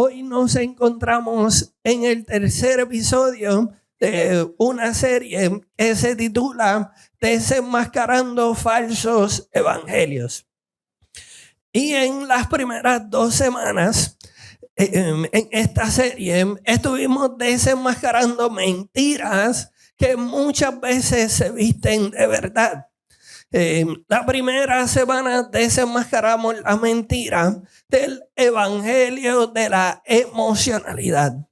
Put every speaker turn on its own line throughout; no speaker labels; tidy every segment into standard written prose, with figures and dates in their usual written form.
Hoy nos encontramos en el tercer episodio de una serie que se titula Desenmascarando Falsos Evangelios. Y en las primeras 2 semanas en esta serie estuvimos desenmascarando mentiras que muchas veces se visten de verdad. La primera semana desenmascaramos la mentira del evangelio de la emocionalidad.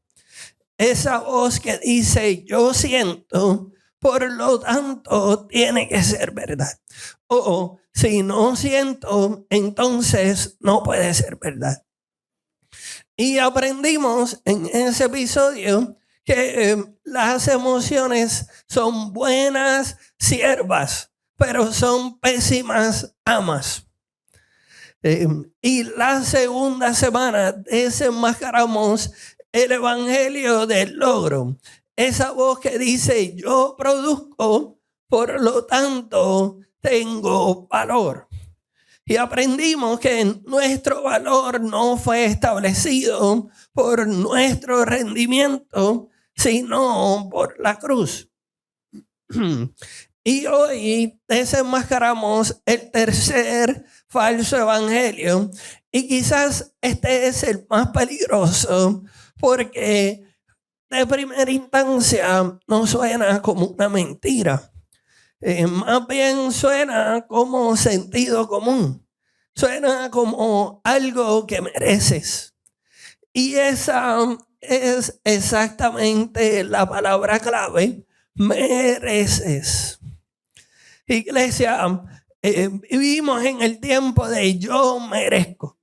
Esa voz que dice yo siento, por lo tanto tiene que ser verdad. O si no siento, entonces no puede ser verdad. Y aprendimos en ese episodio que las emociones son buenas siervas, pero son pésimas amas. Y la segunda semana desenmascaramos el evangelio del logro. Esa voz que dice yo produzco, por lo tanto tengo valor. Y aprendimos que nuestro valor no fue establecido por nuestro rendimiento, sino por la cruz. Y hoy desenmascaramos el tercer falso evangelio. Y quizás este es el más peligroso porque de primera instancia no suena como una mentira. Más bien suena como sentido común. Suena como algo que mereces. Y esa es exactamente la palabra clave. Mereces. Iglesia, vivimos en el tiempo de yo merezco.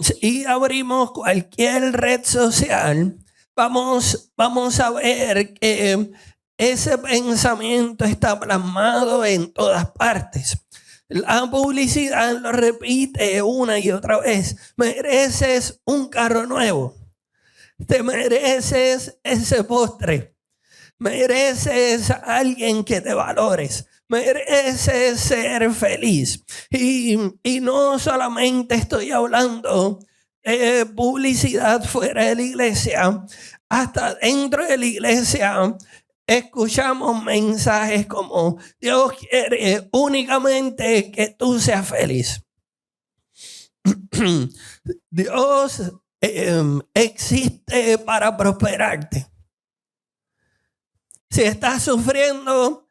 Si abrimos cualquier red social, vamos a ver que ese pensamiento está plasmado en todas partes. La publicidad lo repite una y otra vez. Mereces un carro nuevo. Te mereces ese postre. Mereces a alguien que te valores. Mereces ser feliz. Y no solamente estoy hablando de publicidad fuera de la iglesia. Hasta dentro de la iglesia escuchamos mensajes como Dios quiere únicamente que tú seas feliz. Dios existe para prosperarte. Si estás sufriendo,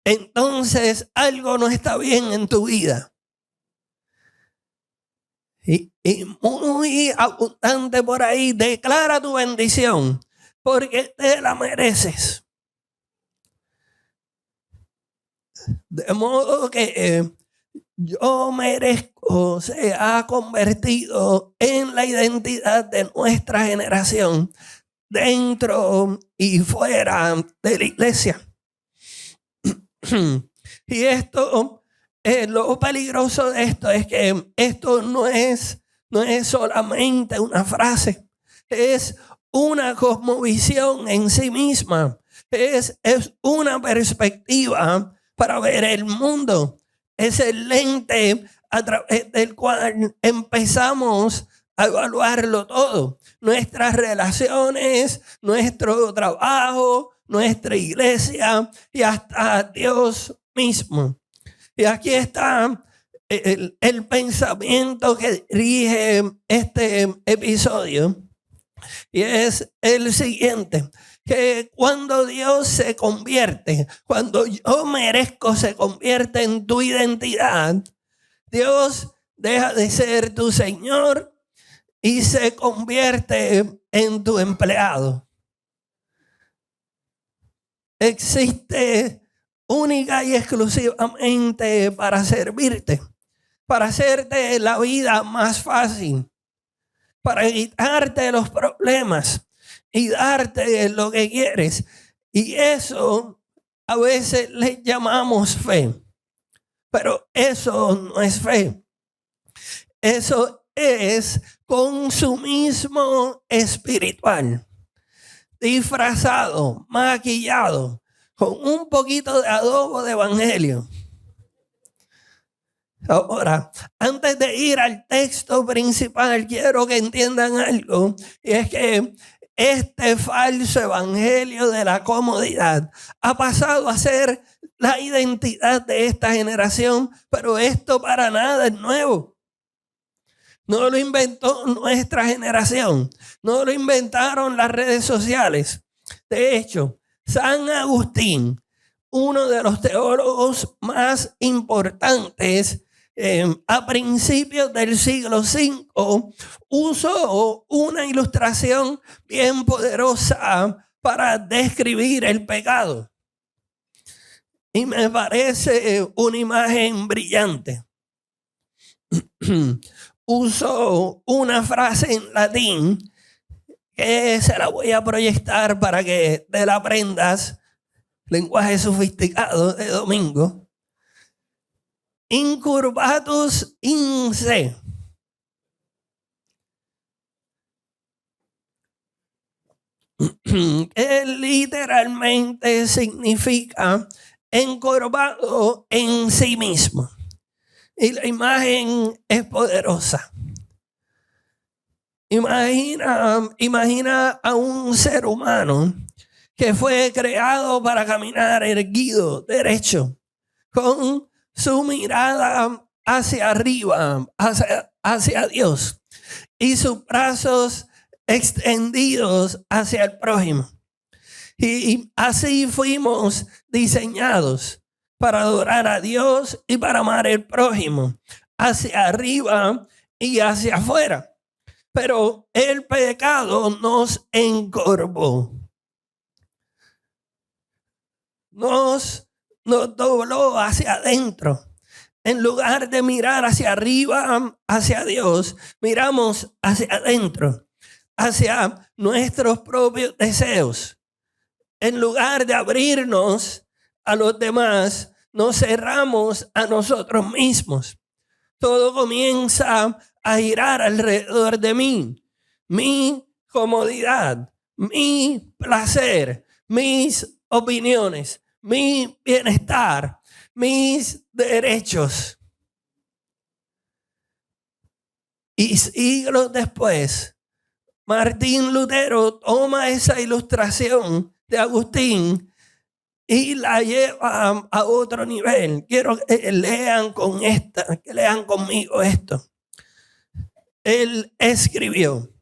entonces algo no está bien en tu vida. Y muy abundante por ahí, declara tu bendición, porque te la mereces. De modo que yo merezco se ha convertido en la identidad de nuestra generación, dentro y fuera de la iglesia. Y esto, lo peligroso de esto es que esto no es solamente una frase, es una cosmovisión en sí misma, es una perspectiva para ver el mundo, es el lente a través del cual empezamos a evaluarlo todo, nuestras relaciones, nuestro trabajo, nuestra iglesia y hasta Dios mismo. Y aquí está el pensamiento que dirige este episodio y es el siguiente: que cuando Dios se convierte, cuando yo merezco se convierte en tu identidad, Dios deja de ser tu Señor y se convierte en tu empleado. Existe única y exclusivamente para servirte, para hacerte la vida más fácil, para quitarte los problemas y darte lo que quieres. Y eso a veces le llamamos fe, pero eso no es fe. Eso es consumismo espiritual, disfrazado, maquillado, con un poquito de adobo de evangelio. Ahora, antes de ir al texto principal, quiero que entiendan algo, y es que este falso evangelio de la comodidad ha pasado a ser la identidad de esta generación, pero esto para nada es nuevo. No lo inventó nuestra generación, no lo inventaron las redes sociales. De hecho, San Agustín, uno de los teólogos más importantes a principios del siglo V, usó una ilustración bien poderosa para describir el pecado. Y me parece una imagen brillante. Usó una frase en latín que se la voy a proyectar para que te la aprendas. Lenguaje sofisticado de domingo. Incurvatus in se. Que literalmente significa encorvado en sí mismo. Y la imagen es poderosa. Imagina a un ser humano que fue creado para caminar erguido, derecho, con su mirada hacia arriba, hacia Dios, y sus brazos extendidos hacia el prójimo. Y así fuimos diseñados para adorar a Dios y para amar al prójimo, hacia arriba y hacia afuera. Pero el pecado nos encorvó. Nos dobló hacia adentro. En lugar de mirar hacia arriba, hacia Dios, miramos hacia adentro, hacia nuestros propios deseos. En lugar de abrirnos a los demás, nos cerramos a nosotros mismos. Todo comienza a girar alrededor de mí. Mi comodidad, mi placer, mis opiniones, mi bienestar, mis derechos. Y siglos después, Martín Lutero toma esa ilustración de Agustín y la lleva a otro nivel. Quiero que lean conmigo esto. Él escribió: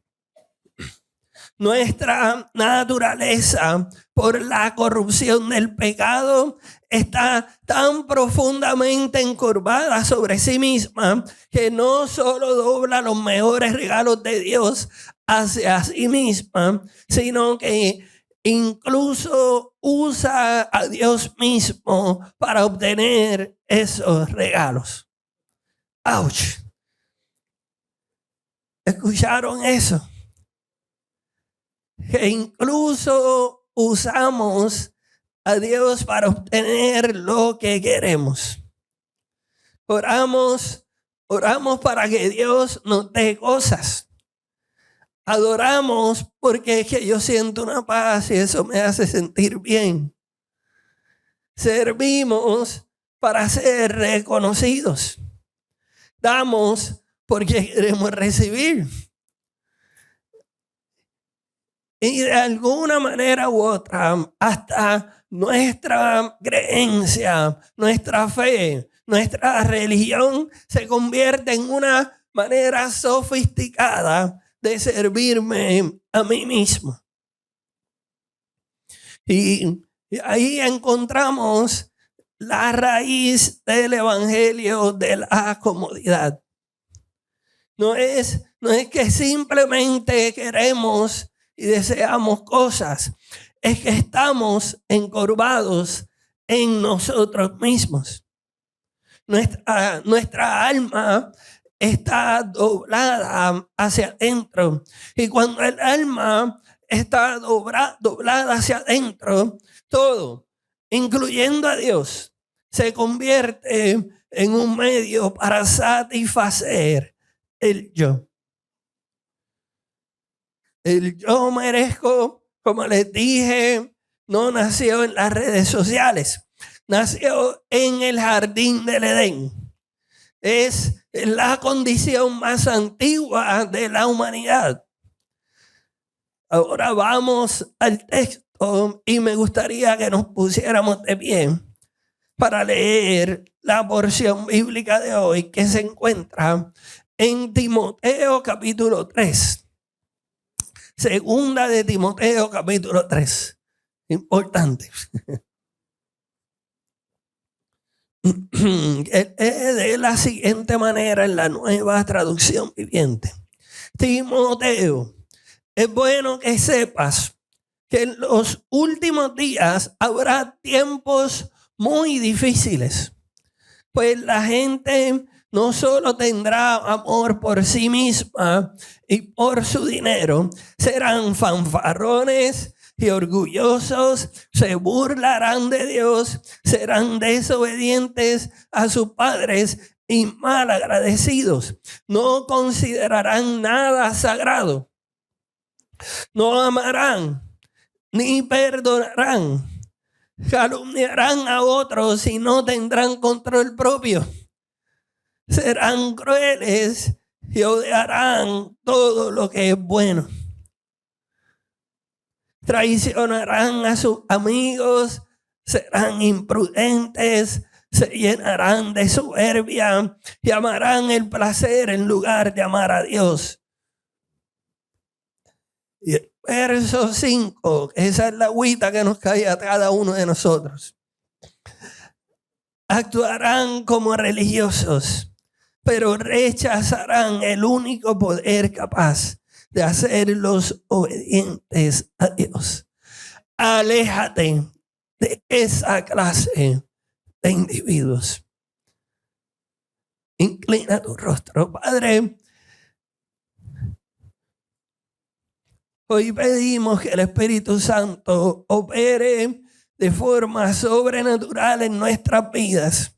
nuestra naturaleza, por la corrupción del pecado, está tan profundamente encorvada sobre sí misma que no solo dobla los mejores regalos de Dios hacia sí misma, sino que incluso usa a Dios mismo para obtener esos regalos. ¡Auch! ¿Escucharon eso? Que incluso usamos a Dios para obtener lo que queremos. Oramos para que Dios nos dé cosas. Adoramos porque es que yo siento una paz y eso me hace sentir bien. Servimos para ser reconocidos. Damos porque queremos recibir. Y de alguna manera u otra, hasta nuestra creencia, nuestra fe, nuestra religión se convierte en una manera sofisticada de servirme a mí mismo. Y ahí encontramos la raíz del evangelio de la comodidad. No es que simplemente queremos y deseamos cosas, es que estamos encorvados en nosotros mismos. Nuestra alma está doblada hacia adentro. Y cuando el alma está doblada hacia adentro, todo, incluyendo a Dios, se convierte en un medio para satisfacer el yo. El yo merezco, como les dije, no nació en las redes sociales. Nació en el jardín del Edén. es la condición más antigua de la humanidad. Ahora vamos al texto y me gustaría que nos pusiéramos de pie para leer la porción bíblica de hoy que se encuentra en Timoteo capítulo 3. Segunda de Timoteo capítulo 3. Importante. De la siguiente manera en la Nueva Traducción Viviente. Timoteo, es bueno que sepas que en los últimos días habrá tiempos muy difíciles, pues la gente no solo tendrá amor por sí misma y por su dinero, serán fanfarrones y orgullosos, se burlarán de Dios, serán desobedientes a sus padres y malagradecidos. No considerarán nada sagrado, no amarán ni perdonarán, calumniarán a otros y no tendrán control propio. Serán crueles y odiarán todo lo que es bueno. Traicionarán a sus amigos, serán imprudentes, se llenarán de soberbia y amarán el placer en lugar de amar a Dios. Y el verso 5, esa es la agüita que nos cae a cada uno de nosotros. Actuarán como religiosos, pero rechazarán el único poder capaz de hacerlos obedientes a Dios. Aléjate de esa clase de individuos. Inclina tu rostro, Padre. Hoy pedimos que el Espíritu Santo opere de forma sobrenatural en nuestras vidas,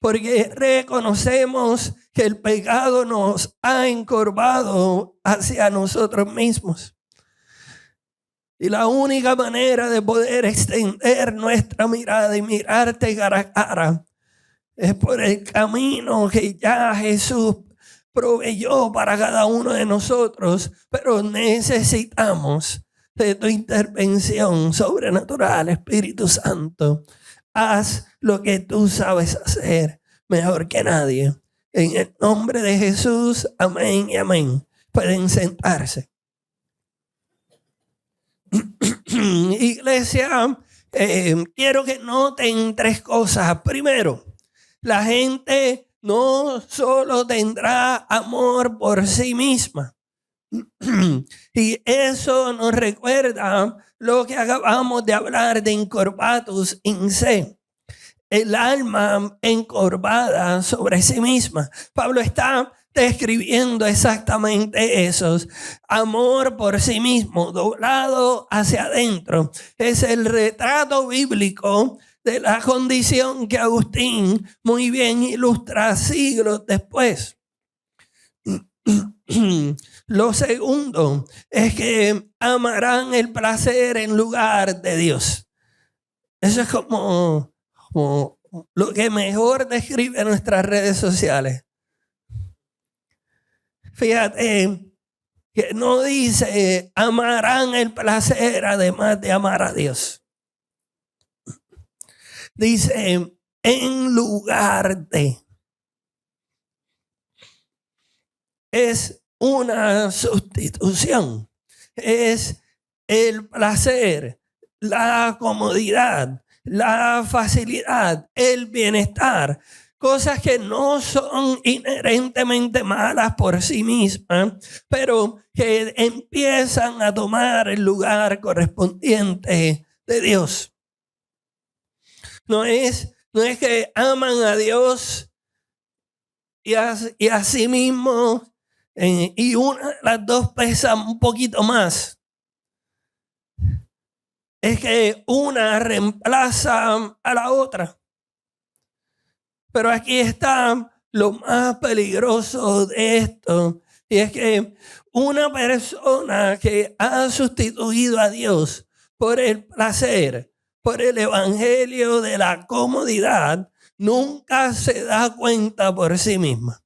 porque reconocemos que el pecado nos ha encorvado hacia nosotros mismos. Y la única manera de poder extender nuestra mirada y mirarte cara a cara es por el camino que ya Jesús proveyó para cada uno de nosotros, pero necesitamos de tu intervención sobrenatural, Espíritu Santo. Haz lo que tú sabes hacer mejor que nadie. En el nombre de Jesús, amén y amén. Pueden sentarse. Iglesia, quiero que noten tres cosas. Primero, la gente no solo tendrá amor por sí misma. Y eso nos recuerda lo que acabamos de hablar de encorvatus in se. El alma encorvada sobre sí misma. Pablo está describiendo exactamente eso. Amor por sí mismo, doblado hacia adentro. Es el retrato bíblico de la condición que Agustín muy bien ilustra siglos después. Lo segundo es que amarán el placer en lugar de Dios. Eso es como lo que mejor describe nuestras redes sociales. Fíjate que no dice amarán el placer además de amar a Dios. Dice en lugar de. Es una sustitución. Es el placer, la comodidad, la facilidad, el bienestar. Cosas que no son inherentemente malas por sí mismas, pero que empiezan a tomar el lugar correspondiente de Dios. No es que aman a Dios y a sí mismos, y una de las dos pesa un poquito más. Es que una reemplaza a la otra. Pero aquí está lo más peligroso de esto. Y es que una persona que ha sustituido a Dios por el placer, por el evangelio de la comodidad, nunca se da cuenta por sí misma.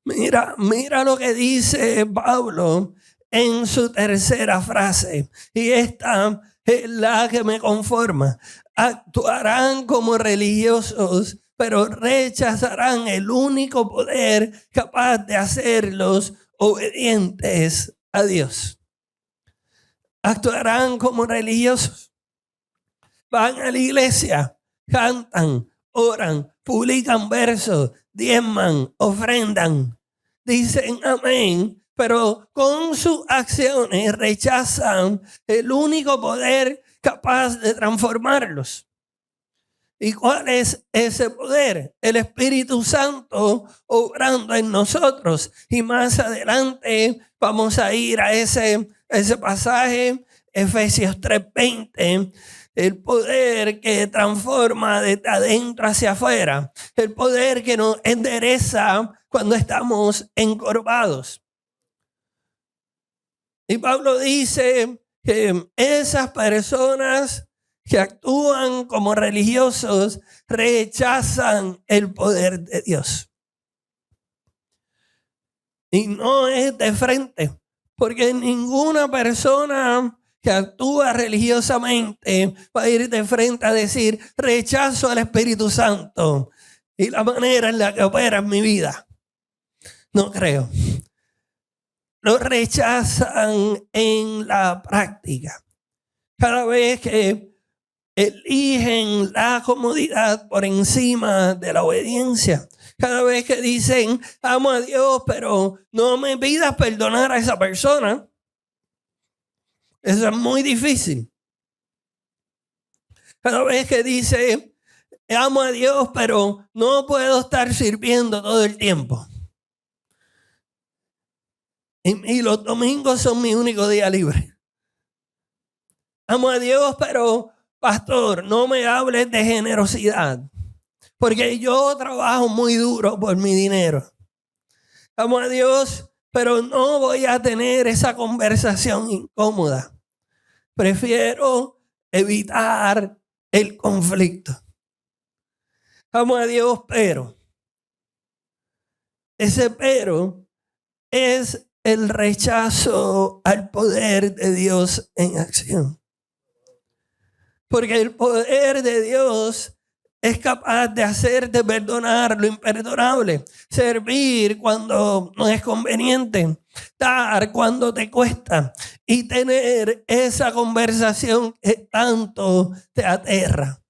Mira lo que dice Pablo en su tercera frase. Y esta es la que me conforma. Actuarán como religiosos, pero rechazarán el único poder capaz de hacerlos obedientes a Dios. Actuarán como religiosos. Van a la iglesia, cantan, oran, publican versos, diezman, ofrendan, dicen amén, pero con sus acciones rechazan el único poder capaz de transformarlos. ¿Y cuál es ese poder? El Espíritu Santo obrando en nosotros. Y más adelante vamos a ir a ese pasaje, Efesios 3:20. El poder que transforma de adentro hacia afuera. El poder que nos endereza cuando estamos encorvados. Y Pablo dice que esas personas que actúan como religiosos rechazan el poder de Dios. Y no es de frente, porque ninguna persona que actúa religiosamente va a ir de frente a decir rechazo al Espíritu Santo y la manera en la que opera en mi vida. No creo. Lo rechazan en la práctica. Cada vez que eligen la comodidad por encima de la obediencia. Cada vez que dicen, amo a Dios, pero no me pidas perdonar a esa persona. Eso es muy difícil. Cada vez que dice, amo a Dios, pero no puedo estar sirviendo todo el tiempo. Y los domingos son mi único día libre. Amo a Dios, pero pastor, no me hables de generosidad, porque yo trabajo muy duro por mi dinero. Amo a Dios, pero no voy a tener esa conversación incómoda. Prefiero evitar el conflicto. Amo a Dios, pero ese pero es el rechazo al poder de Dios en acción. Porque el poder de Dios es capaz de hacerte perdonar lo imperdonable, servir cuando no es conveniente, dar cuando te cuesta y tener esa conversación que tanto te aterra.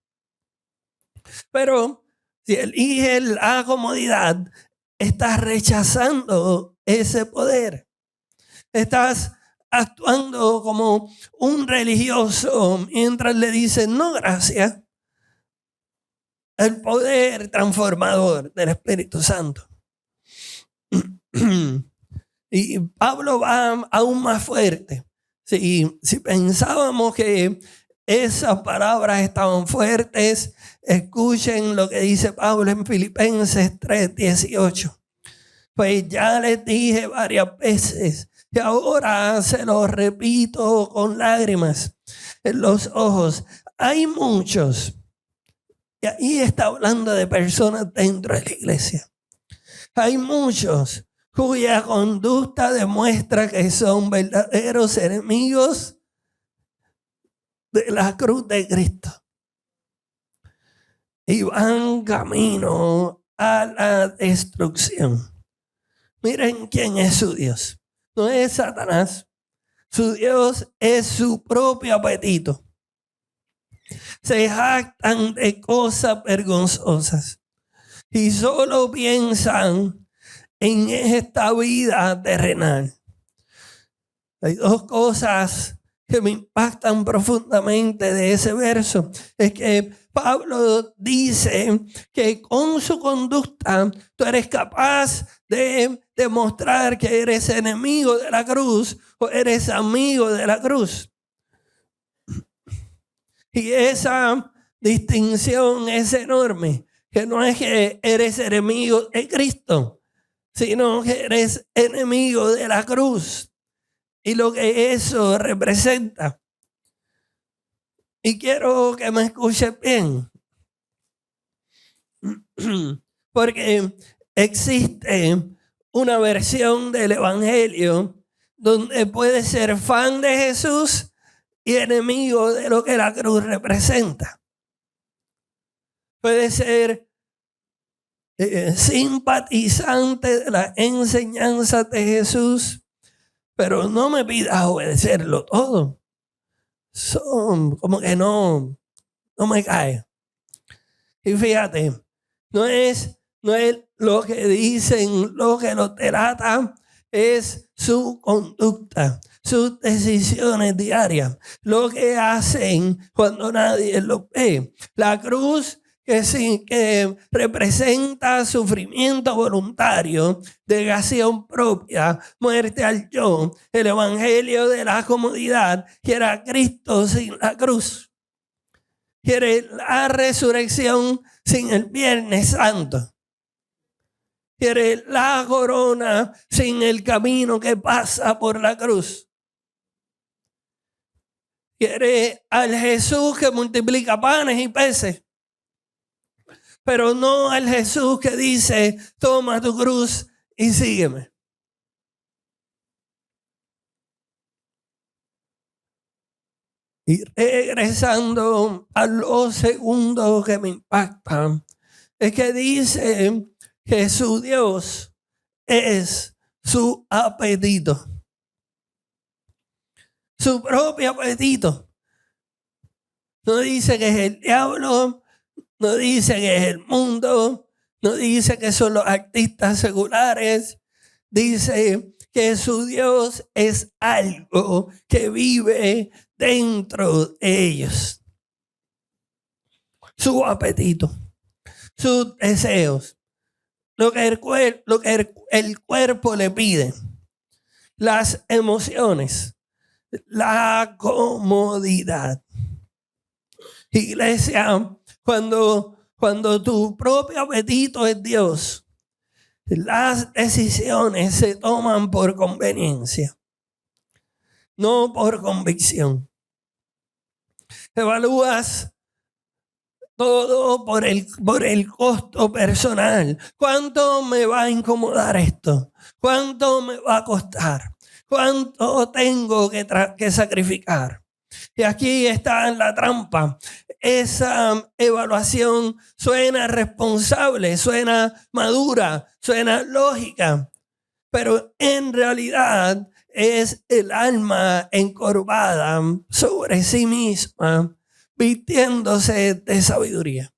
Pero si eliges la comodidad, estás rechazando ese poder. Estás actuando como un religioso mientras le dicen no gracias. El poder transformador del Espíritu Santo. Y Pablo va aún más fuerte. Si pensábamos que esas palabras estaban fuertes, escuchen lo que dice Pablo en Filipenses 3:18. Pues ya les dije varias veces y ahora se lo repito con lágrimas en los ojos. Hay muchos, y ahí está hablando de personas dentro de la iglesia. Hay muchos cuya conducta demuestra que son verdaderos enemigos de la cruz de Cristo. Y van camino a la destrucción. Miren quién es su Dios. No es Satanás. Su Dios es su propio apetito. Se jactan de cosas vergonzosas y solo piensan en esta vida terrenal. Hay dos cosas que me impactan profundamente de ese verso. Es que Pablo dice que con su conducta tú eres capaz de demostrar que eres enemigo de la cruz o eres amigo de la cruz. Y esa distinción es enorme, que no es que eres enemigo de Cristo, sino que eres enemigo de la cruz y lo que eso representa. Y quiero que me escuches bien. Porque existe una versión del evangelio donde puede ser fan de Jesús y enemigo de lo que la cruz representa. Puede ser simpatizante de la enseñanza de Jesús, pero no me pidas obedecerlo todo. Como que no me cae. Y fíjate, no es lo que dicen, lo que lo trata, es su conducta, sus decisiones diarias, lo que hacen cuando nadie lo ve. La cruz que representa sufrimiento voluntario, negación propia, muerte al yo. El evangelio de la comodidad, que era Cristo sin la cruz. Quiere la resurrección sin el Viernes Santo. Quiere la corona sin el camino que pasa por la cruz. Quiere al Jesús que multiplica panes y peces, pero no al Jesús que dice, toma tu cruz y sígueme. Y regresando a lo segundo que me impacta, es que dice que su Dios es su apetito. Su propio apetito. No dice que es el diablo, no dice que es el mundo, no dice que son los artistas seculares. Dice que su Dios es algo que vive dentro de ellos. Su apetito, sus deseos, lo que el cuerpo le pide, las emociones, la comodidad. Iglesia, cuando tu propio apetito es Dios, las decisiones se toman por conveniencia, no por convicción. Evalúas todo por el costo personal. ¿Cuánto me va a incomodar esto? ¿Cuánto me va a costar? ¿Cuánto tengo que sacrificar? Y aquí está la trampa. Esa evaluación suena responsable, suena madura, suena lógica, pero en realidad es el alma encorvada sobre sí misma, vistiéndose de sabiduría.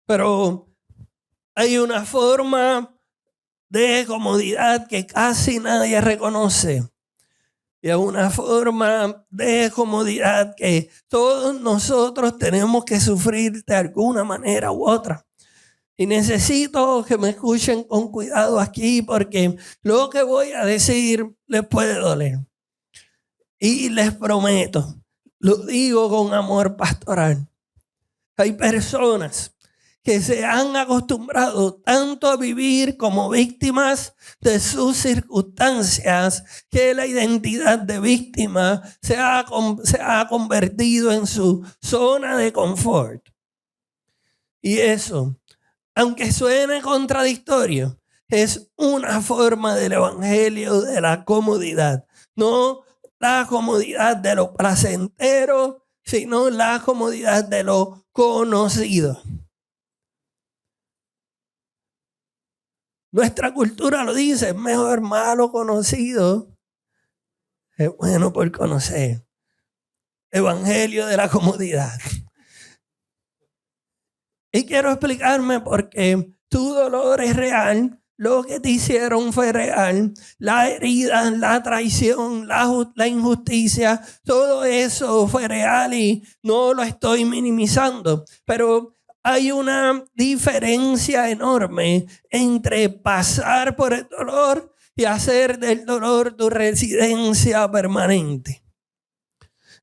Pero hay una forma de comodidad que casi nadie reconoce. Y es una forma de comodidad que todos nosotros tenemos que sufrir de alguna manera u otra. Y necesito que me escuchen con cuidado aquí, porque lo que voy a decir les puede doler. Y les prometo, lo digo con amor pastoral. Hay personas que se han acostumbrado tanto a vivir como víctimas de sus circunstancias, que la identidad de víctima se ha convertido en su zona de confort. Y eso, aunque suene contradictorio, es una forma del evangelio de la comodidad. No la comodidad de lo placentero, sino la comodidad de lo conocido. Nuestra cultura lo dice, es mejor malo conocido, es bueno por conocer. Evangelio de la comodidad. Y quiero explicarme por qué tu dolor es real, lo que te hicieron fue real, la herida, la traición, la injusticia, todo eso fue real y no lo estoy minimizando, pero hay una diferencia enorme entre pasar por el dolor y hacer del dolor tu residencia permanente.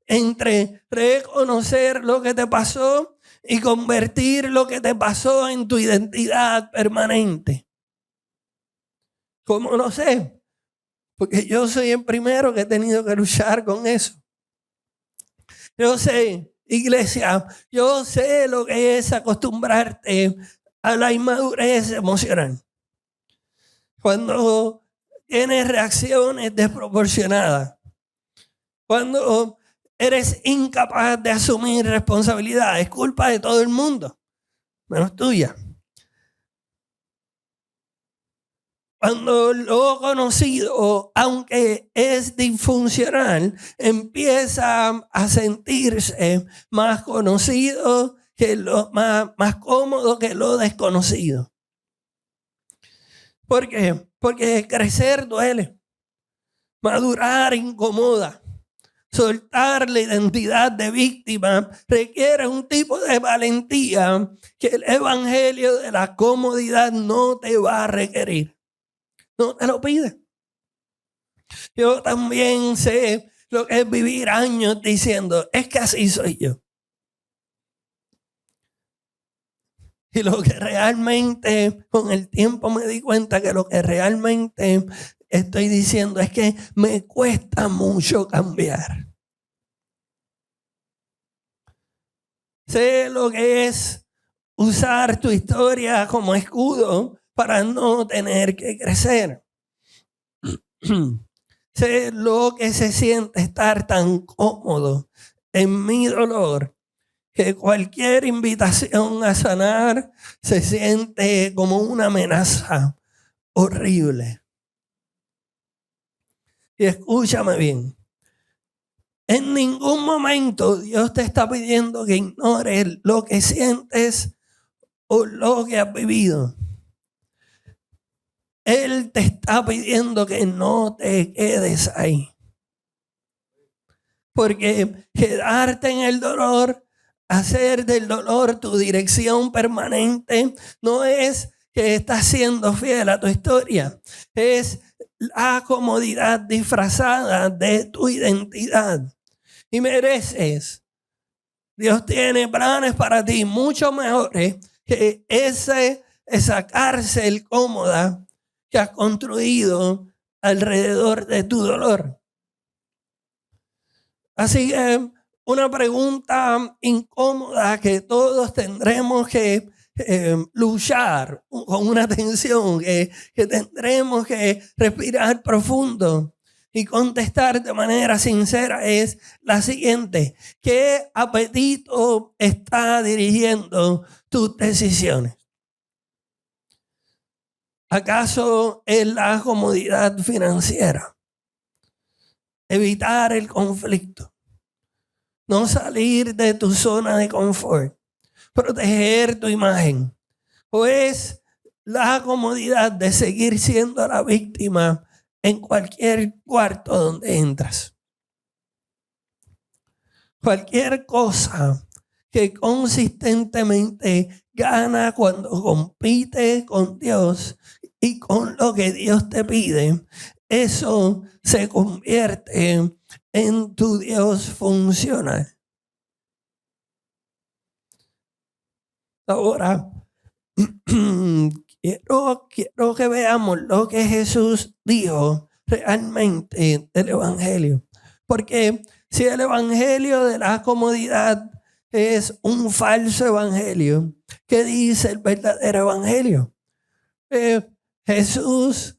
Entre reconocer lo que te pasó y convertir lo que te pasó en tu identidad permanente. ¿Cómo no sé? Porque yo soy el primero que he tenido que luchar con eso. Yo sé iglesia, yo sé lo que es acostumbrarte a la inmadurez emocional. Cuando tienes reacciones desproporcionadas. Cuando eres incapaz de asumir responsabilidad. Es culpa de todo el mundo, menos tuya. Cuando lo conocido, aunque es disfuncional, empieza a sentirse más conocido que más cómodo que lo desconocido. ¿Por qué? Porque crecer duele, madurar incomoda, soltar la identidad de víctima requiere un tipo de valentía que el evangelio de la comodidad no te va a requerir. No te lo pide. Yo también sé lo que es vivir años diciendo, es que así soy yo. Y lo que realmente, con el tiempo me di cuenta que lo que realmente estoy diciendo es que me cuesta mucho cambiar. Sé lo que es usar tu historia como escudo para no tener que crecer. Sé lo que se siente estar tan cómodo en mi dolor que cualquier invitación a sanar se siente como una amenaza horrible. Y escúchame bien. En ningún momento Dios te está pidiendo que ignores lo que sientes o lo que has vivido. Él te está pidiendo que no te quedes ahí. Porque quedarte en el dolor, hacer del dolor tu dirección permanente, no es que estás siendo fiel a tu historia. Es la comodidad disfrazada de tu identidad. Y mereces. Dios tiene planes para ti mucho mejores que esa cárcel cómoda que has construido alrededor de tu dolor. Así que una pregunta incómoda que todos tendremos que luchar con una tensión, que tendremos que respirar profundo y contestar de manera sincera es la siguiente: ¿qué apetito está dirigiendo tus decisiones? ¿Acaso es la comodidad financiera? Evitar el conflicto. No salir de tu zona de confort. Proteger tu imagen. ¿O es la comodidad de seguir siendo la víctima en cualquier cuarto donde entras? Cualquier cosa que consistentemente gana cuando compite con Dios y con lo que Dios te pide, eso se convierte en tu Dios funcional. Ahora, quiero que veamos lo que Jesús dijo realmente del Evangelio. Porque si el Evangelio de la comodidad es un falso evangelio, ¿qué dice el verdadero evangelio? Jesús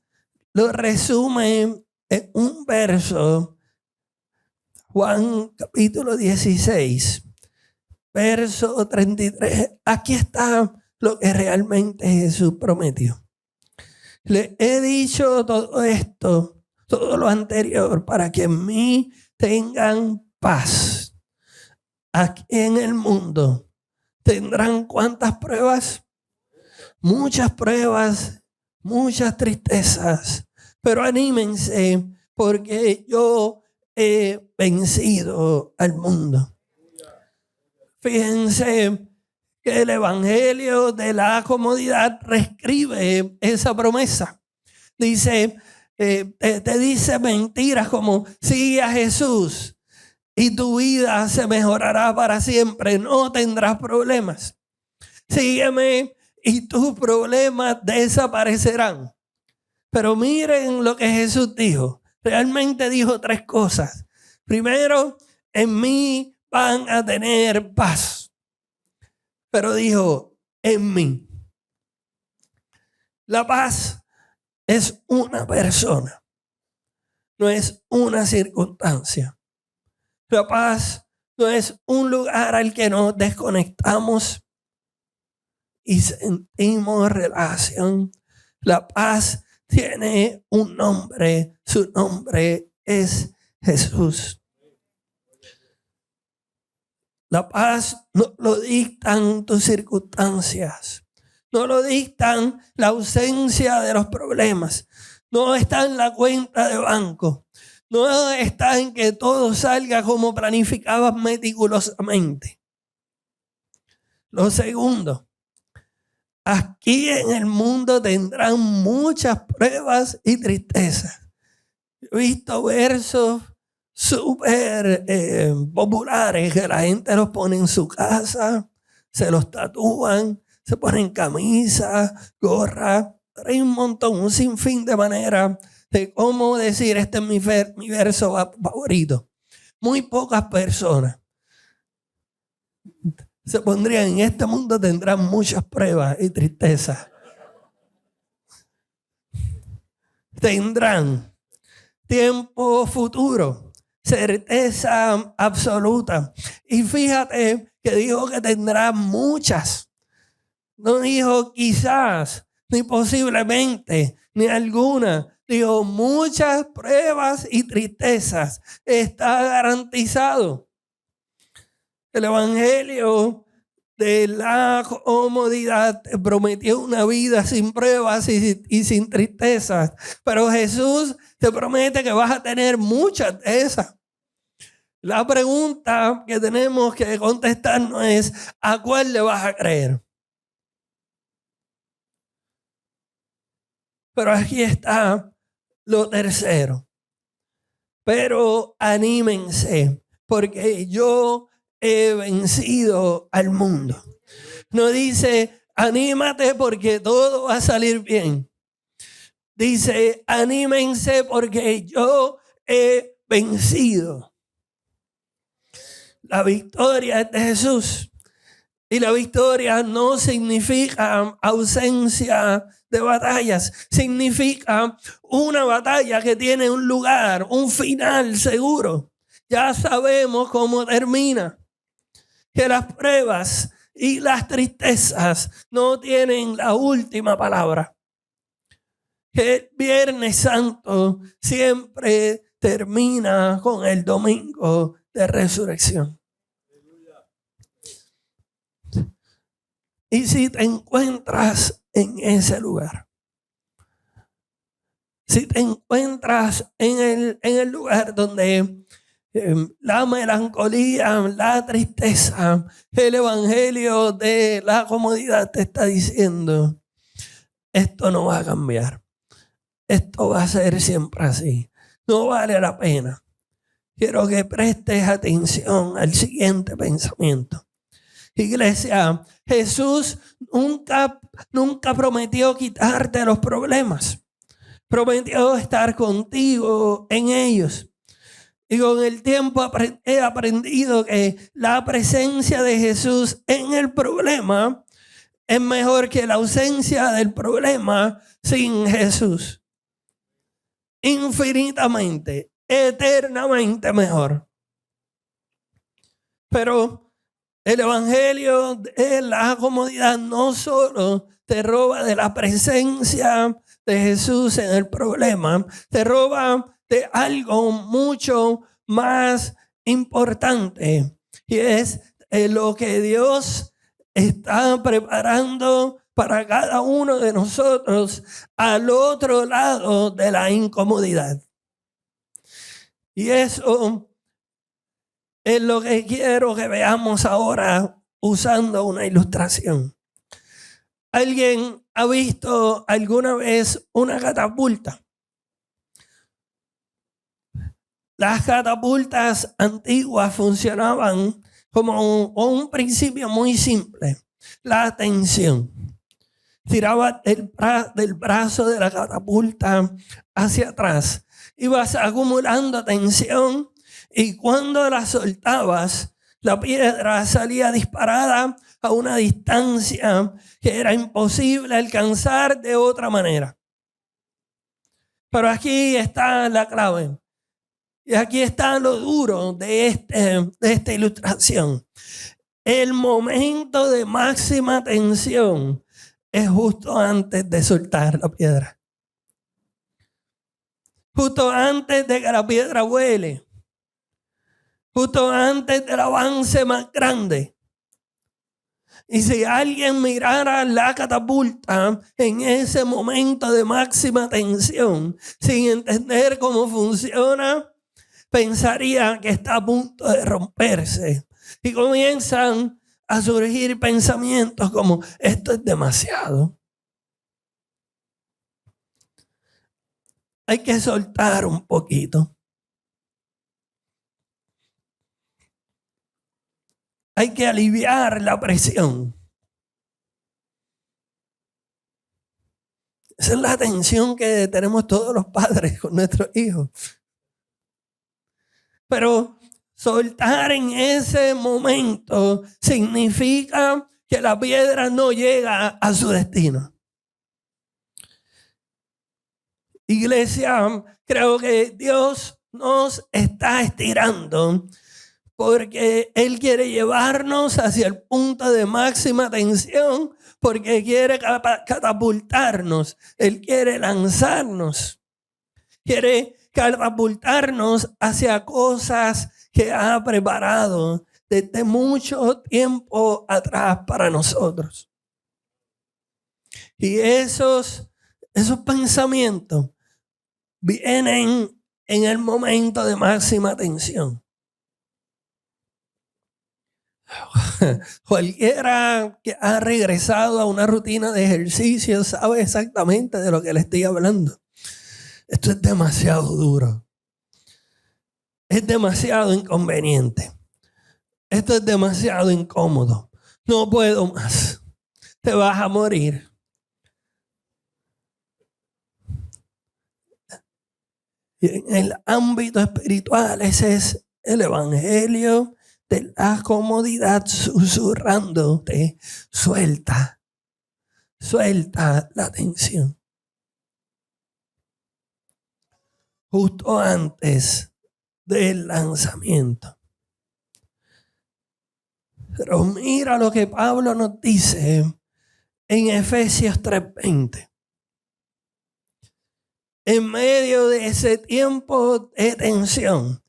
lo resume en un verso, Juan capítulo 16, verso 33. Aquí está lo que realmente Jesús prometió. Le he dicho todo esto, todo lo anterior, para que en mí tengan paz. Aquí en el mundo tendrán ¿cuántas pruebas? Muchas pruebas, muchas tristezas, pero anímense porque yo he vencido al mundo. Fíjense que el evangelio de la comodidad reescribe esa promesa. Dice, te dice mentiras como sigue a Jesús y tu vida se mejorará para siempre, no tendrás problemas. Sígueme y tus problemas desaparecerán. Pero miren lo que Jesús dijo. Realmente dijo tres cosas. Primero, en mí van a tener paz. Pero dijo, en mí. La paz es una persona, no es una circunstancia. La paz no es un lugar al que nos desconectamos y sentimos relación. La paz tiene un nombre, su nombre es Jesús. La paz no lo dictan tus circunstancias, no lo dictan la ausencia de los problemas, no está en la cuenta de banco, no está en que todo salga como planificabas meticulosamente. Lo segundo, aquí en el mundo tendrán muchas pruebas y tristezas. He visto versos súper populares que la gente los pone en su casa, se los tatúan, se ponen camisas, gorras. Hay un montón, un sinfín de maneras de cómo decir este es mi verso favorito. Muy pocas personas se pondrían en este mundo, tendrán muchas pruebas y tristezas. Tendrán tiempo futuro, certeza absoluta. Y fíjate que dijo que tendrán muchas. No dijo quizás, ni posiblemente, ni alguna. Dijo muchas pruebas y tristezas. Está garantizado. El evangelio de la comodidad te prometió una vida sin pruebas y sin tristezas. Pero Jesús te promete que vas a tener muchas de esas. La pregunta que tenemos que contestarnos es: ¿a cuál le vas a creer? Pero aquí está lo tercero. Pero anímense, porque yo he vencido al mundo. No dice, anímate porque todo va a salir bien. Dice, anímense porque yo he vencido. La victoria es de Jesús. Y la victoria no significa ausencia de batallas. Significa una batalla que tiene un lugar, un final seguro. Ya sabemos cómo termina. Que las pruebas y las tristezas no tienen la última palabra. Que el Viernes Santo siempre termina con el domingo de resurrección. Y si te encuentras en ese lugar, si te encuentras en el lugar donde la melancolía, la tristeza, el evangelio de la comodidad te está diciendo, esto no va a cambiar, esto va a ser siempre así, no vale la pena. Quiero que prestes atención al siguiente pensamiento. Iglesia, Jesús nunca prometió quitarte los problemas. Prometió estar contigo en ellos. Y con el tiempo he aprendido que la presencia de Jesús en el problema es mejor que la ausencia del problema sin Jesús. Infinitamente, eternamente mejor. Pero el evangelio de la comodidad no solo te roba de la presencia de Jesús en el problema, te roba de algo mucho más importante, y es lo que Dios está preparando para cada uno de nosotros al otro lado de la incomodidad. Y eso es lo que quiero que veamos ahora usando una ilustración. ¿Alguien ha visto alguna vez una catapulta? Las catapultas antiguas funcionaban como un principio muy simple: la tensión. Tirabas del brazo de la catapulta hacia atrás, ibas acumulando tensión, y cuando la soltabas, La piedra salía disparada a una distancia que era imposible alcanzar de otra manera. Pero aquí está la clave. Y aquí está lo duro de esta ilustración. El momento de máxima tensión es justo antes de soltar la piedra. Justo antes de que la piedra vuele. Justo antes del avance más grande. Y si alguien mirara la catapulta en ese momento de máxima tensión, sin entender cómo funciona, pensaría que está a punto de romperse. Y comienzan a surgir pensamientos como: esto es demasiado. Hay que soltar un poquito. Hay que aliviar la presión. Esa es la tensión que tenemos todos los padres con nuestros hijos. Pero soltar en ese momento significa que la piedra no llega a su destino. Iglesia, creo que Dios nos está estirando porque Él quiere llevarnos hacia el punto de máxima tensión, porque quiere catapultarnos. Él quiere lanzarnos. Quiere catapultarnos hacia cosas que ha preparado desde mucho tiempo atrás para nosotros. Y esos pensamientos vienen en el momento de máxima tensión. Cualquiera que ha regresado a una rutina de ejercicio sabe exactamente de lo que le estoy hablando. Esto es demasiado duro. Es demasiado inconveniente. Esto es demasiado incómodo. No puedo más. Te vas a morir. Y en el ámbito espiritual, ese es el evangelio de la comodidad, susurrándote: suelta la tensión. Justo antes del lanzamiento. Pero mira lo que Pablo nos dice en Efesios 3:20. En medio de ese tiempo de tensión: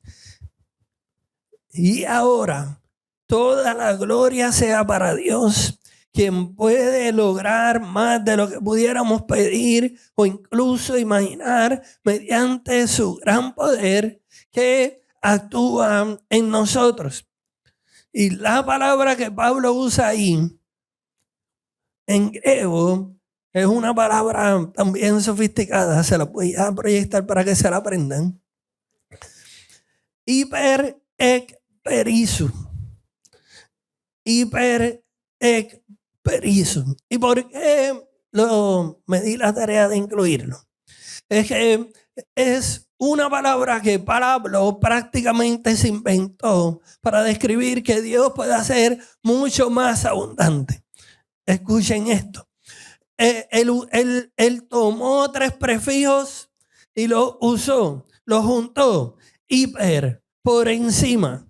y ahora toda la gloria sea para Dios, quien puede lograr más de lo que pudiéramos pedir o incluso imaginar, mediante su gran poder que actúa en nosotros. Y la palabra que Pablo usa ahí en griego es una palabra también sofisticada. Se la voy a proyectar para que se la aprendan. Hiperekperisum. ¿Y por qué me di la tarea de incluirlo? Es que es una palabra que Pablo prácticamente se inventó para describir que Dios puede hacer mucho más abundante. Escuchen esto. Él tomó 3 prefijos y los usó, los juntó. Hiper, por encima.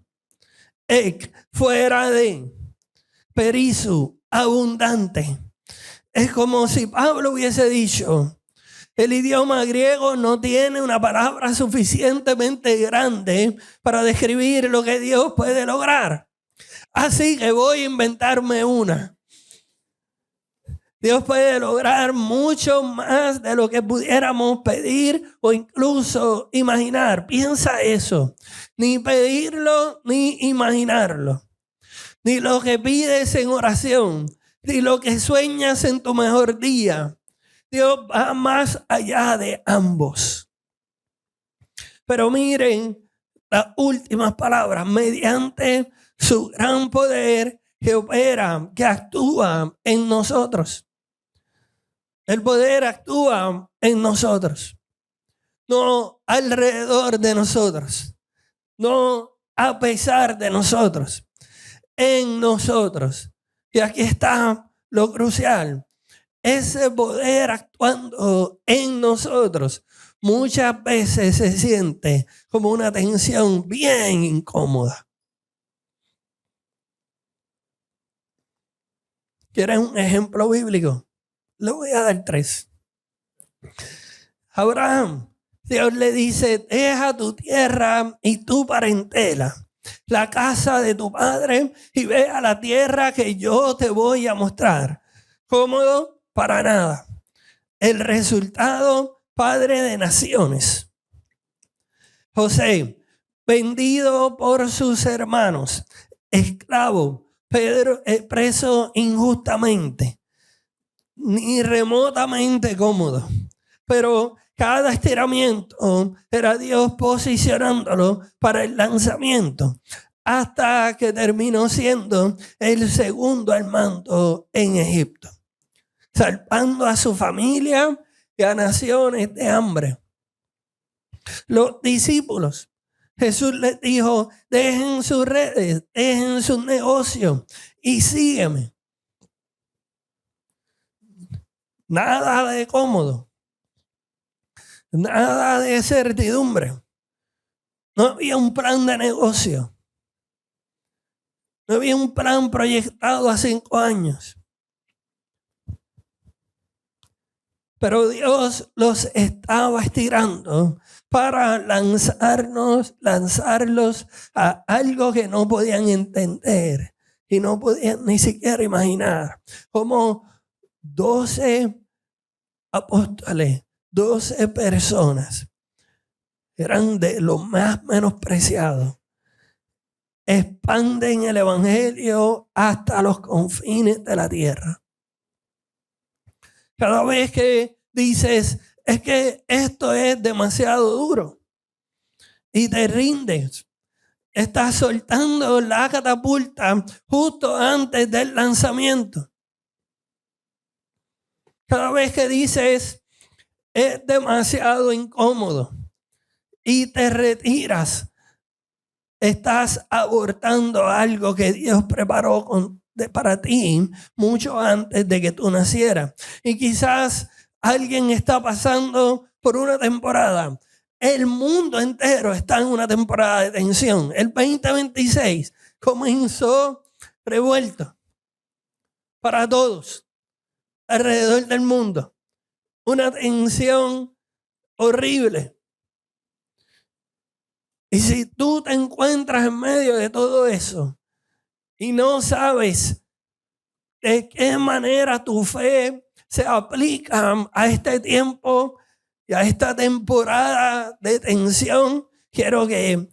Ek, fuera de. Perisu, abundante. Es como si Pablo hubiese dicho: el idioma griego no tiene una palabra suficientemente grande para describir lo que Dios puede lograr. Así que voy a inventarme una. Dios puede lograr mucho más de lo que pudiéramos pedir o incluso imaginar. Piensa eso. Ni pedirlo ni imaginarlo. Ni lo que pides en oración, ni lo que sueñas en tu mejor día. Dios va más allá de ambos. Pero miren las últimas palabras: mediante su gran poder que opera, que actúa en nosotros. El poder actúa en nosotros, no alrededor de nosotros, no a pesar de nosotros. en nosotros. Y aquí está lo crucial. Ese poder actuando en nosotros muchas veces se siente como una tensión bien incómoda. ¿Quieres un ejemplo bíblico? Le voy a dar 3. Abraham, Dios le dice: deja tu tierra y tu parentela, la casa de tu padre, y ve a la tierra que yo te voy a mostrar. ¿Cómodo? Para nada. El resultado: padre de naciones. José, vendido por sus hermanos, esclavo, Pedro, preso injustamente, ni remotamente cómodo. Pero cada estiramiento era Dios posicionándolo para el lanzamiento, hasta que terminó siendo el segundo al mando en Egipto, salvando a su familia y a naciones de hambre. Los discípulos, Jesús les dijo: dejen sus redes, dejen sus negocios y sígueme. Nada de cómodo, nada de certidumbre. No había un plan de negocio. No había un plan proyectado a 5 años. Pero Dios los estaba estirando para lanzarlos a algo que no podían entender y no podían ni siquiera imaginar. Como 12 apóstoles, 12 personas, eran de los más menospreciados, expanden el evangelio hasta los confines de la tierra. Cada vez que dices: es que esto es demasiado duro, y te rindes, estás soltando la catapulta justo antes del lanzamiento. Cada vez que dices: es demasiado incómodo, y te retiras, estás abortando algo que Dios preparó para ti mucho antes de que tú nacieras. Y quizás alguien está pasando por una temporada. El mundo entero está en una temporada de tensión. El 2026 comenzó revuelto para todos alrededor del mundo. Una tensión horrible. Y si tú te encuentras en medio de todo eso y no sabes de qué manera tu fe se aplica a este tiempo y a esta temporada de tensión, quiero que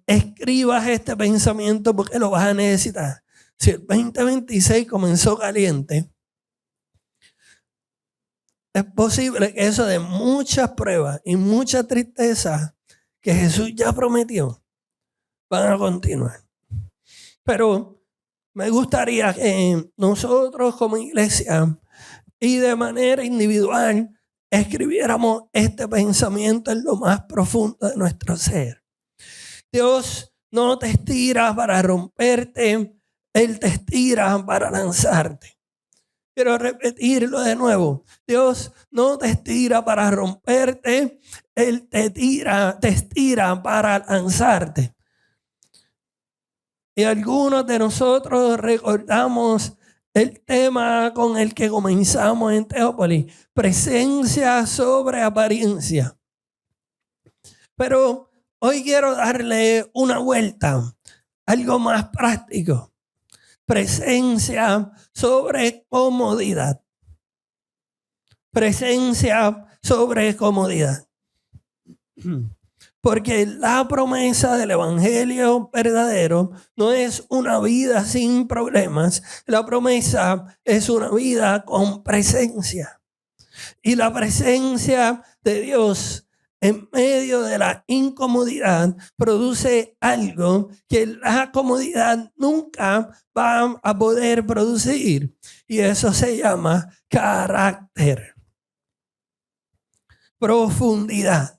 escribas este pensamiento, porque lo vas a necesitar. Si el 2026 comenzó caliente, es posible que eso de muchas pruebas y mucha tristeza que Jesús ya prometió van a continuar. Pero me gustaría que nosotros como iglesia y de manera individual escribiéramos este pensamiento en lo más profundo de nuestro ser. Dios no te estira para romperte, Él te estira para lanzarte. Quiero repetirlo de nuevo. Dios no te estira para romperte, Él te estira para lanzarte. Y algunos de nosotros recordamos el tema con el que comenzamos en Teópolis: presencia sobre apariencia. Pero hoy quiero darle una vuelta, algo más práctico. Presencia sobre comodidad. Presencia sobre comodidad. Porque la promesa del evangelio verdadero no es una vida sin problemas. La promesa es una vida con presencia. Y la presencia de Dios en medio de la incomodidad produce algo que la comodidad nunca va a poder producir. Y eso se llama carácter. Profundidad.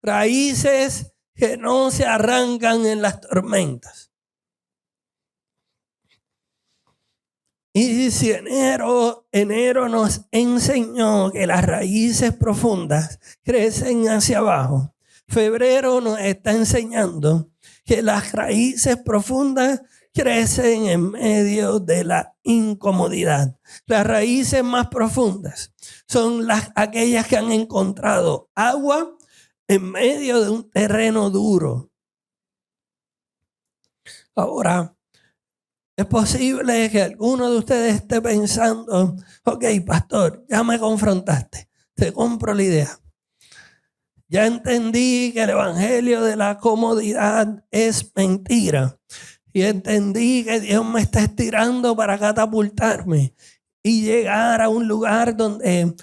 Raíces que no se arrancan en las tormentas. Y si enero nos enseñó que las raíces profundas crecen hacia abajo, febrero nos está enseñando que las raíces profundas crecen en medio de la incomodidad. Las raíces más profundas son aquellas que han encontrado agua en medio de un terreno duro. Ahora, es posible que alguno de ustedes esté pensando, ok, pastor, ya me confrontaste, te compro la idea. Ya entendí que el evangelio de la comodidad es mentira. Y entendí que Dios me está estirando para catapultarme y llegar a un lugar donde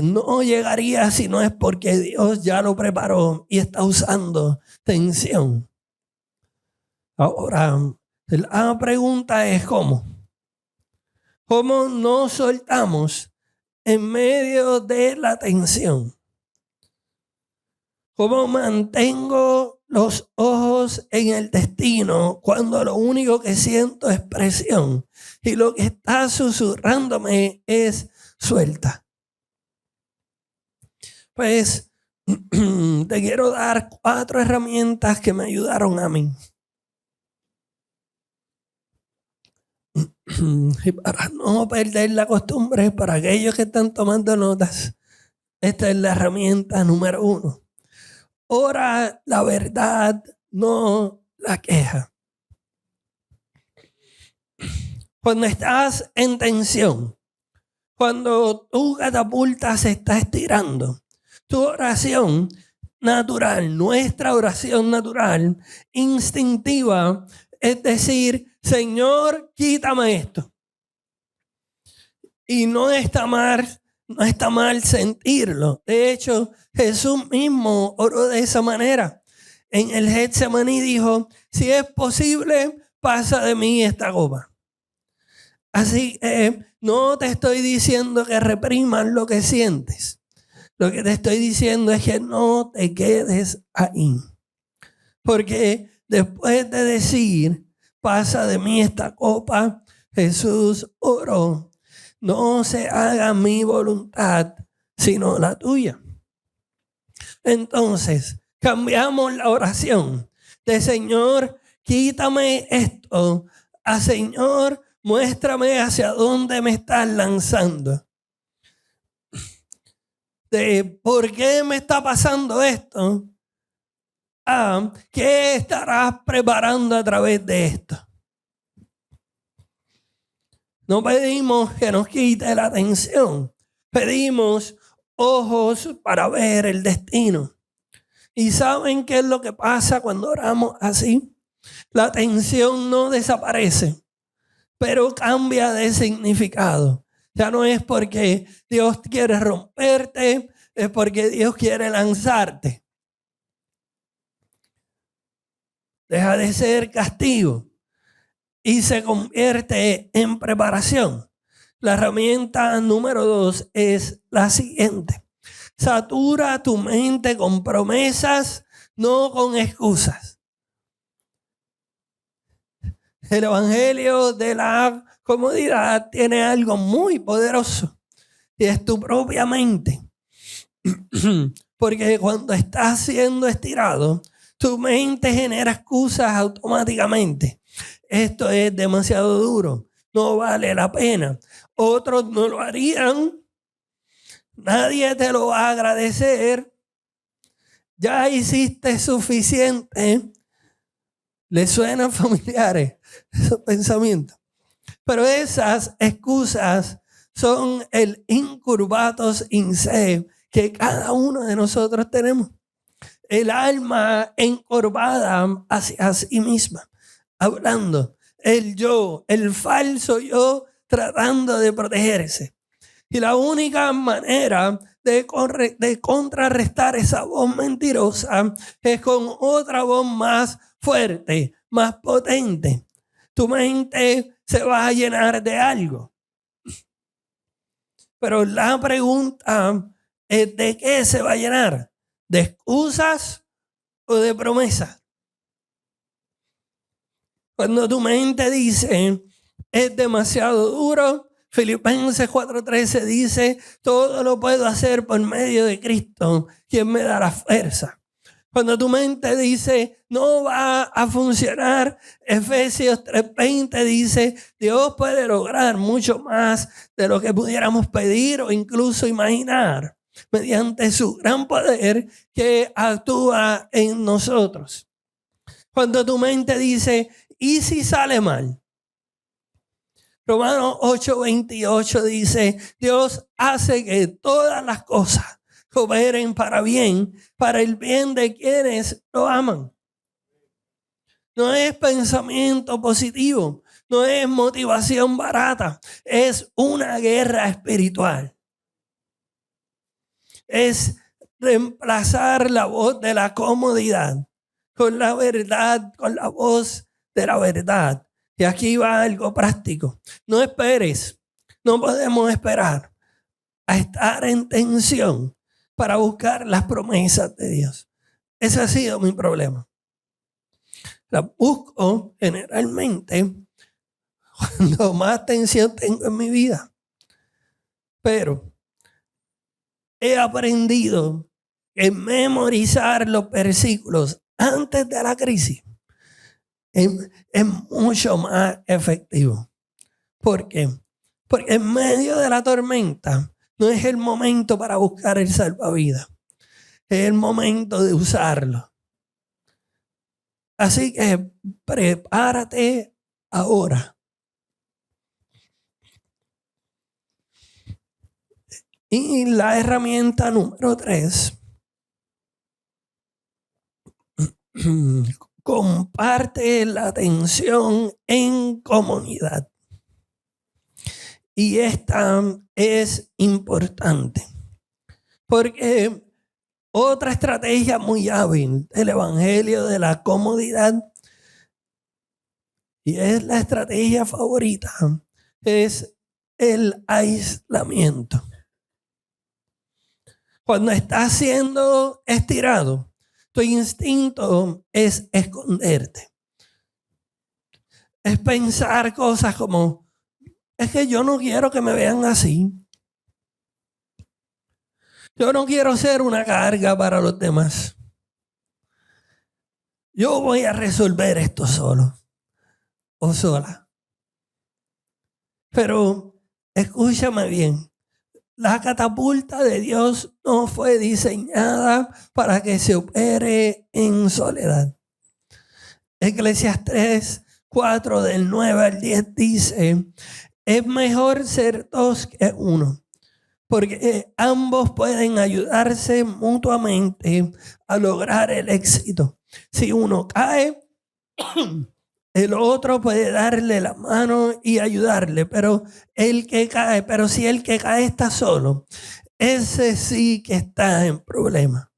no llegaría si no es porque Dios ya lo preparó y está usando tensión. Ahora, la pregunta es ¿cómo? ¿Cómo nos soltamos en medio de la tensión? ¿Cómo mantengo los ojos en el destino cuando lo único que siento es presión y lo que está susurrándome es suelta? Pues te quiero dar 4 herramientas que me ayudaron a mí. Y para no perder la costumbre, para aquellos que están tomando notas, esta es la herramienta número 1. Ora la verdad, no la queja. Cuando estás en tensión, cuando tu catapulta se está estirando, tu oración natural, nuestra oración natural, instintiva, es decir, Señor, quítame esto. Y no está mal sentirlo. De hecho, Jesús mismo oró de esa manera. En el Getsemaní dijo, si es posible, pasa de mí esta copa. Así que no te estoy diciendo que reprimas lo que sientes. Lo que te estoy diciendo es que no te quedes ahí. Porque después de decir, pasa de mí esta copa, Jesús oró, no se haga mi voluntad, sino la tuya. Entonces, cambiamos la oración de Señor, quítame esto, a Señor, muéstrame hacia dónde me estás lanzando. De por qué me está pasando esto, a qué estarás preparando a través de esto. No pedimos que nos quite la atención, pedimos ojos para ver el destino. ¿Y saben qué es lo que pasa cuando oramos así? La atención no desaparece, pero cambia de significado. Ya no es porque Dios quiere romperte, es porque Dios quiere lanzarte. Deja de ser castigo y se convierte en preparación. La herramienta número 2 es la siguiente. Satura tu mente con promesas, no con excusas. El evangelio de la comodidad tiene algo muy poderoso y es tu propia mente. Porque cuando estás siendo estirado, tu mente genera excusas automáticamente. Esto es demasiado duro, no vale la pena. Otros no lo harían, nadie te lo va a agradecer. Ya hiciste suficiente. ¿Les suenan familiares esos pensamientos? Pero esas excusas son el incurvatus in se que cada uno de nosotros tenemos. El alma encorvada hacia sí misma, hablando. El yo, el falso yo, tratando de protegerse. Y la única manera de contrarrestar esa voz mentirosa es con otra voz más fuerte, más potente. Tu mente se va a llenar de algo. Pero la pregunta es ¿de qué se va a llenar? ¿De excusas o de promesas? Cuando tu mente dice, es demasiado duro. Filipenses 4:13 dice, todo lo puedo hacer por medio de Cristo, quien me da la fuerza. Cuando tu mente dice, no va a funcionar, Efesios 3:20 dice, Dios puede lograr mucho más de lo que pudiéramos pedir o incluso imaginar, mediante su gran poder que actúa en nosotros. Cuando tu mente dice, ¿y si sale mal? Romanos 8:28 dice, Dios hace que todas las cosas cooperen para bien, para el bien de quienes lo aman. No es pensamiento positivo, no es motivación barata, es una guerra espiritual. Es reemplazar la voz de la comodidad con la verdad, con la voz de la verdad. Y aquí va algo práctico. No esperes, no podemos esperar a estar en tensión para buscar las promesas de Dios. Ese ha sido mi problema. Las busco generalmente cuando más tensión tengo en mi vida. Pero he aprendido que memorizar los versículos antes de la crisis es mucho más efectivo. ¿Por qué? Porque en medio de la tormenta no es el momento para buscar el salvavidas. Es el momento de usarlo. Así que prepárate ahora. Y la herramienta número 3. Comparte la atención en comunidad. Y esta es importante. Porque otra estrategia muy hábil del evangelio de la comodidad, y es la estrategia favorita, es el aislamiento. Cuando estás siendo estirado, tu instinto es esconderte. Es pensar cosas como, es que yo no quiero que me vean así. Yo no quiero ser una carga para los demás. Yo voy a resolver esto solo o sola. Pero escúchame bien. La catapulta de Dios no fue diseñada para que se opere en soledad. Eclesiastés 4 del 9 al 10 dice, es mejor ser dos que uno, porque ambos pueden ayudarse mutuamente a lograr el éxito. Si uno cae, el otro puede darle la mano y ayudarle, pero si el que cae está solo, ese sí que está en problema.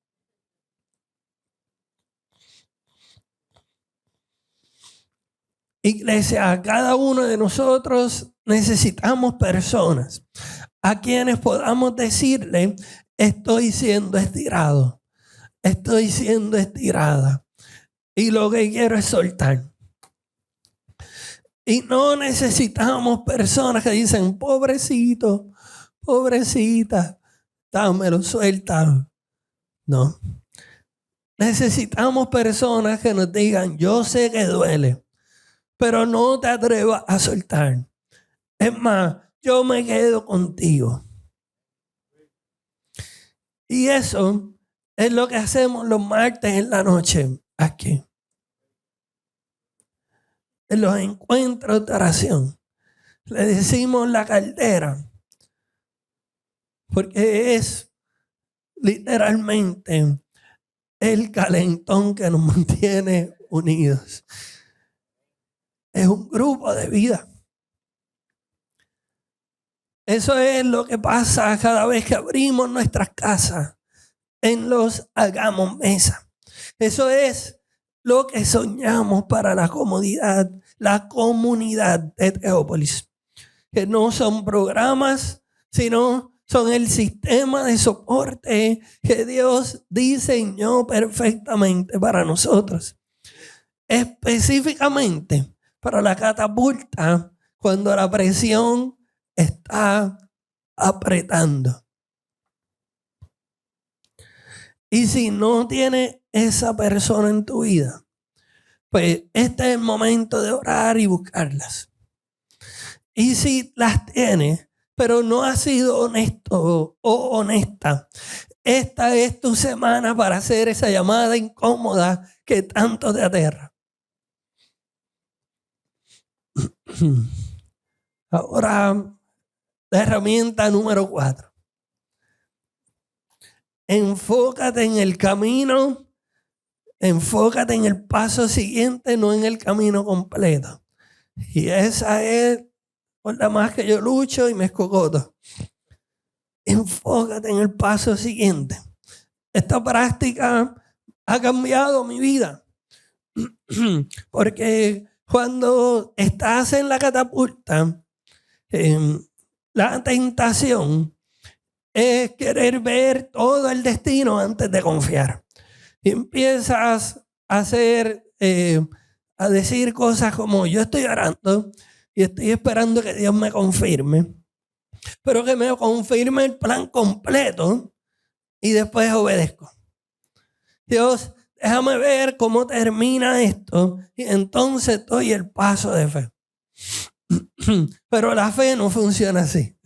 Iglesia, cada uno de nosotros necesitamos personas a quienes podamos decirle, estoy siendo estirado, estoy siendo estirada y lo que quiero es soltar. Y no necesitamos personas que dicen, pobrecito, pobrecita, dámelo, suéltalo. No. Necesitamos personas que nos digan, yo sé que duele, pero no te atrevas a soltar. Es más, yo me quedo contigo. Y eso es lo que hacemos los martes en la noche aquí. En los encuentros de oración. Le decimos la caldera. Porque es literalmente el calentón que nos mantiene unidos. Es un grupo de vida. Eso es lo que pasa cada vez que abrimos nuestras casas en los Hagamos Mesa. Eso es lo que soñamos para la comunidad de Teópolis. Que no son programas, sino son el sistema de soporte que Dios diseñó perfectamente para nosotros. Específicamente para la catapulta cuando la presión está apretando. Y si no tiene esa persona en tu vida, pues este es el momento de orar y buscarlas. Y si las tienes, pero no has sido honesto o honesta, esta es tu semana para hacer esa llamada incómoda que tanto te aterra. Ahora, la herramienta número 4. Enfócate en el camino, enfócate en el paso siguiente, no en el camino completo. Y esa es por la más que yo lucho y me escogoto. Enfócate en el paso siguiente. Esta práctica ha cambiado mi vida. Porque cuando estás en la catapulta, la tentación es querer ver todo el destino antes de confiar. Y empiezas a a decir cosas como: yo estoy orando y estoy esperando que Dios me confirme, pero que me confirme el plan completo y después obedezco. Dios, déjame ver cómo termina esto y entonces doy el paso de fe. Pero la fe no funciona así.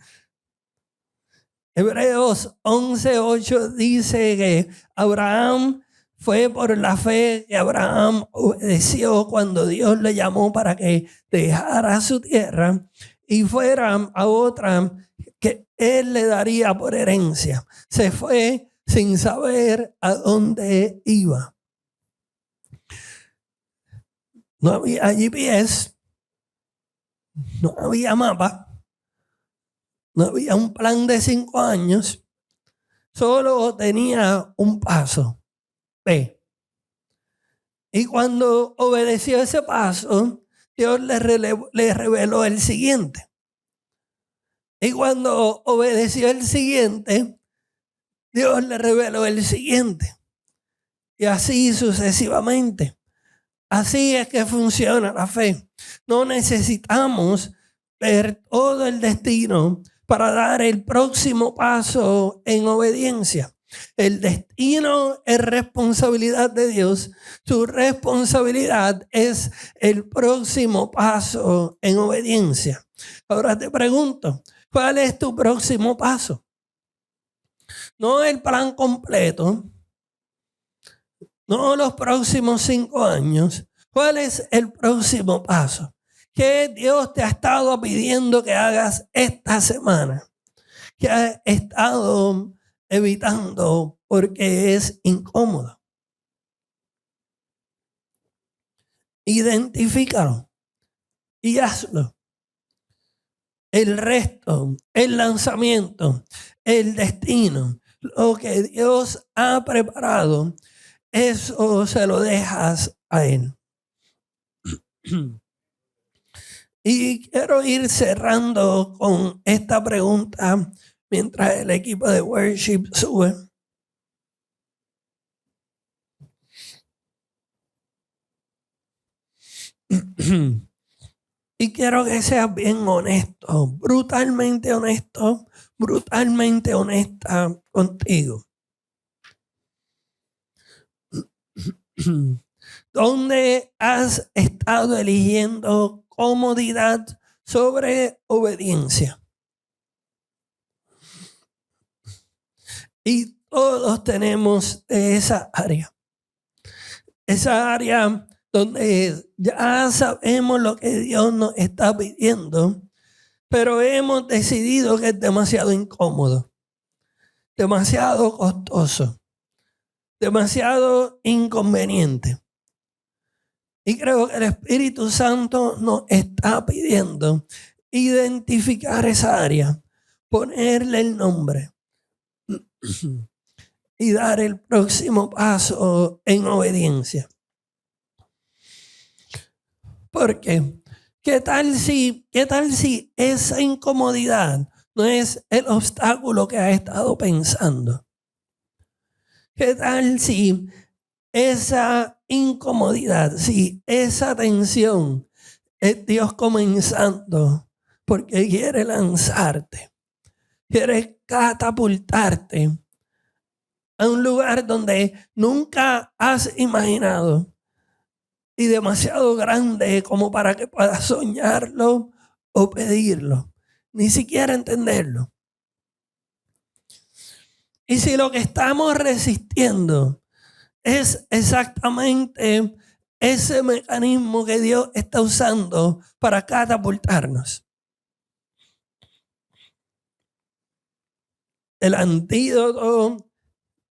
Hebreos 11:8 dice que Abraham fue por la fe que Abraham obedeció cuando Dios le llamó para que dejara su tierra y fuera a otra que él le daría por herencia. Se fue sin saber a dónde iba. No había GPS, no había mapa, no había un plan de 5 años, solo tenía un paso, fe. Y cuando obedeció ese paso, Dios le reveló el siguiente. Y cuando obedeció el siguiente, Dios le reveló el siguiente. Y así sucesivamente. Así es que funciona la fe. No necesitamos ver todo el destino para dar el próximo paso en obediencia. El destino es responsabilidad de Dios. Su responsabilidad es el próximo paso en obediencia. Ahora te pregunto, ¿cuál es tu próximo paso? No el plan completo, no los próximos 5 años. ¿Cuál es el próximo paso? ¿Qué Dios te ha estado pidiendo que hagas esta semana? ¿Qué has estado evitando porque es incómodo? Identifícalo y hazlo. El resto, el lanzamiento, el destino, lo que Dios ha preparado, eso se lo dejas a Él. Y quiero ir cerrando con esta pregunta mientras el equipo de worship sube. Y quiero que seas bien honesto, brutalmente honesta contigo. ¿Dónde has estado eligiendo comodidad sobre obediencia? Y todos tenemos esa área. Esa área donde ya sabemos lo que Dios nos está pidiendo, pero hemos decidido que es demasiado incómodo, demasiado costoso, demasiado inconveniente. Y creo que el Espíritu Santo nos está pidiendo identificar esa área, ponerle el nombre y dar el próximo paso en obediencia. Porque, ¿qué tal si esa incomodidad no es el obstáculo que has estado pensando? ¿Qué tal si esa incomodidad, si esa tensión es Dios comenzando, porque quiere lanzarte, quiere catapultarte a un lugar donde nunca has imaginado y demasiado grande como para que puedas soñarlo o pedirlo, ni siquiera entenderlo. Y si lo que estamos resistiendo es exactamente ese mecanismo que Dios está usando para catapultarnos, el antídoto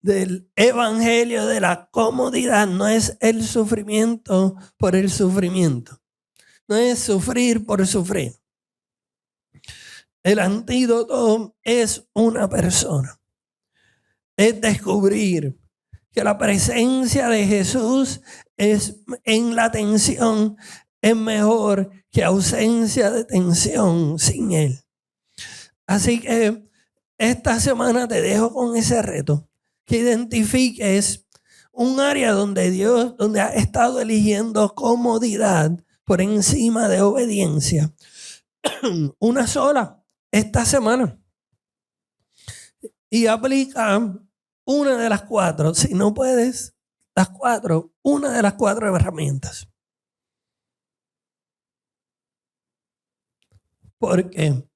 del evangelio de la comodidad no es el sufrimiento por el sufrimiento, no es sufrir por sufrir. El antídoto es una persona, es descubrir que la presencia de Jesús es en la tensión es mejor que ausencia de tensión sin Él. Así que esta semana te dejo con ese reto, que identifiques un área donde has estado eligiendo comodidad por encima de obediencia. Una sola esta semana. Y aplica una de las 4. Si no puedes, las 4, una de las 4 herramientas. Porque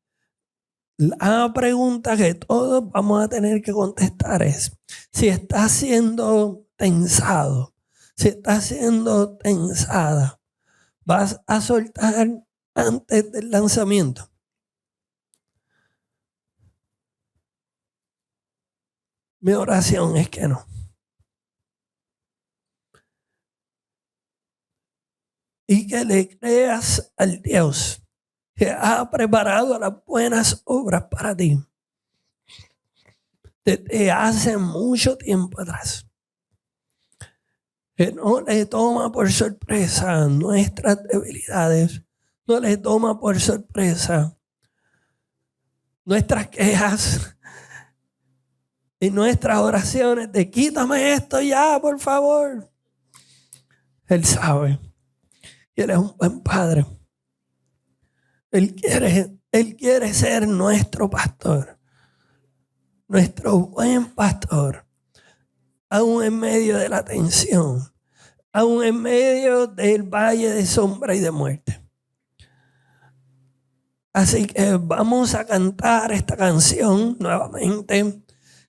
la pregunta que todos vamos a tener que contestar es si estás siendo tensado, si estás siendo tensada, ¿vas a soltar antes del lanzamiento? Mi oración es que no. Y que le creas al Dios que ha preparado las buenas obras para ti desde hace mucho tiempo atrás. Que no le toma por sorpresa nuestras debilidades, no le toma por sorpresa nuestras quejas y nuestras oraciones de quítame esto ya, por favor. Él sabe que Él es un buen padre. Él quiere ser nuestro pastor, nuestro buen pastor, aún en medio de la tensión, aún en medio del valle de sombra y de muerte. Así que vamos a cantar esta canción nuevamente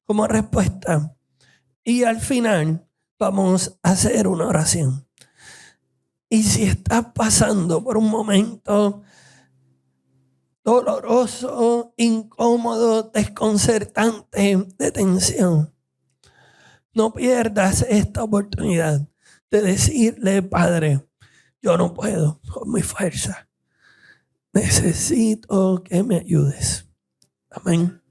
como respuesta. Y al final vamos a hacer una oración. Y si estás pasando por un momento doloroso, incómodo, desconcertante, de tensión, no pierdas esta oportunidad de decirle, Padre, yo no puedo con mi fuerza. Necesito que me ayudes. Amén.